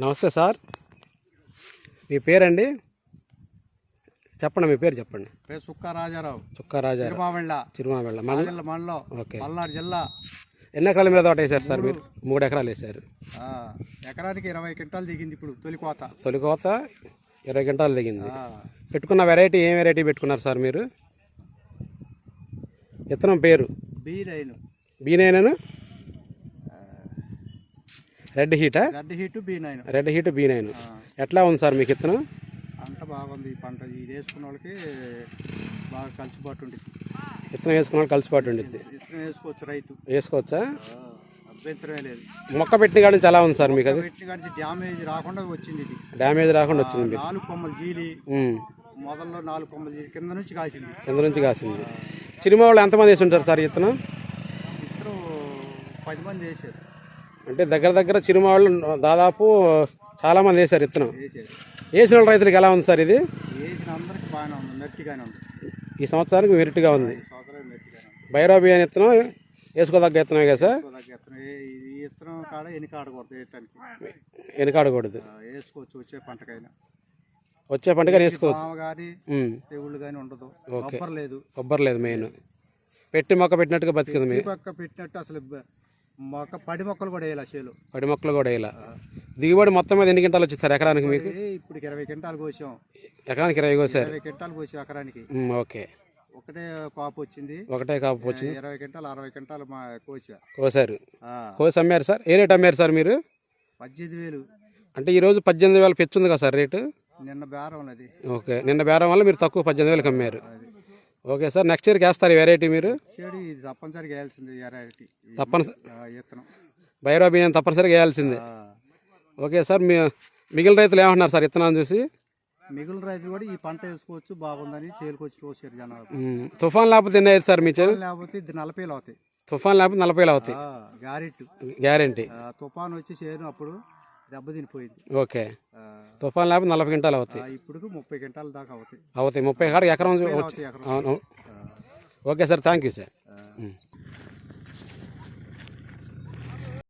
నమస్తే సార్, మీ పేరండి చెప్పండి. మీ పేరు చెప్పండి. పేరు సుక్కారాజారావు. చిరుమావెళ్ళ మండలం, ఓకే. పల్నాడు జిల్లా. ఎన్ని ఎకరాల మీద తోట వేశారు సార్ మీరు? 3 ఎకరాలు వేశారు. ఎకరానికి 20 క్వింటాలు దిగింది. ఇప్పుడు తొలి కోత 20 క్వింటాలు దిగింది. పెట్టుకున్న వెరైటీ ఏం వెరైటీ పెట్టుకున్నారు సార్ మీరు? విత్తనం పేరు B9 రెడ్ హీట్ B9. ఎట్లా ఉంది సార్ మీకు విత్తనం? అంత బాగుంది. ఈ పంట ఇది వేసుకున్న వాళ్ళకి బాగా కలిసిపాటు ఉంటుంది. విత్తనం వేసుకున్న వాళ్ళు కలిసిపాటు ఉంటుంది. విత్తనం వేసుకోవచ్చు, రైతు వేసుకోవచ్చా? అభ్యంతరమే లేదు. మొక్క పెట్టిన కాడి నుంచి ఎలా ఉంది సార్ మీకు? అది పెట్టిన కాడి నుంచి డ్యామేజ్ రాకుండా వచ్చింది. ఇది డ్యామేజ్ రాకుండా వచ్చింది. 4 కొమ్మలు జీలి, మొదల్లో 4 కొమ్మలు జీలి, కింద నుంచి కాసింది. చిరుమావళ్ళు ఎంతమంది వేసి ఉంటారు సార్ విత్తనం? ఇద్దరు 10 మంది వేసారు. అంటే దగ్గర చిరుమావళ్ళు దాదాపు చాలా మంది వేశారు విత్తనం. వేసిన వాళ్ళ రైతులకు ఎలా ఉంది సార్ ఇది? వేసిన అందరికి బాగానే ఉంది, మెట్టిగానే ఉంది. ఈ సంవత్సరానికి మెరిట్గా ఉంది. భైరవ అని విత్తనం వేసుకోదగ్గ విత్తనమే కదా సార్? ఈ విత్తనం కాడ ఎన్నికాడకూడదు, ఎన్నికాడకూడదు. వేసుకోవచ్చు వచ్చే పంటగా వేసుకోవచ్చు. కానీ తెగుళ్ళు కానీ ఉండదు. కొబ్బరి లేదు మెయిన్. మొక్క పెట్టినట్టుగా బతికింది. మీ మొక్క పెట్టినట్టు అసలు మొక్క పడి మొక్కలు కూడా వేయాలి. చేలు పడి మొక్కలు కూడా వేయాలి. దిగుబడి మొత్తం మీద ఎన్ని క్వింటాలు వచ్చింది సార్ ఎకరానికి మీకు? ఇప్పుడు 20 క్వింటాలు కోసాం. ఎకరానికి 20 కోసారు. 20 క్వింటాలు కోసాం ఎకరానికి. ఓకే. ఒకటే కాపు వచ్చింది. 20 క్వింటాలు 60 క్వింటాలు కోసారు. కోసి అమ్మారు సార్? ఏ రేట్ అమ్మారు సార్ మీరు? 18,000. అంటే ఈరోజు 18,000 పెంచుంది కదా సార్ రేటు? నిన్న బేరం అది. ఓకే, నిన్న బేరం వల్ల మీరు తక్కువ 18,000కి అమ్మారు. ఓకే సార్, నెక్స్ట్ ఇయర్కి వేస్తారు ఈ వెరైటీ మీరు? తప్పనిసరిగా వేయాల్సింది. భైరవ బియ్యం తప్పనిసరిగా వేయాల్సిందే. ఓకే సార్, మిగిలిన రైతులు ఏమంటున్నారు సార్ విత్తనాన్ని చూసి? మిగిలిన రైతులు కూడా ఈ పంట వేసుకోవచ్చు, బాగుందని చేలుకొచ్చి చూసారు జనాలు. తుఫాన్ లేకపోతే ఎన్ని అవుతుంది సార్ మీ చేలు? లేకపోతే 40,000 అవుతాయి. తుఫాన్ లేకపోతే 40,000 అవుతాయి గ్యారెంటీ. తుఫాన్ వచ్చి చేను అప్పుడు దెబ్బతినిపోయింది. ఓకే, తుఫాన్ లేకపోతే 40 క్వింటాలు అవుతాయి. ఇప్పుడు 30 క్వింటాల దాకా అవుతాయి. 30 కాడికి ఎకరం. Okay sir, thank you sir.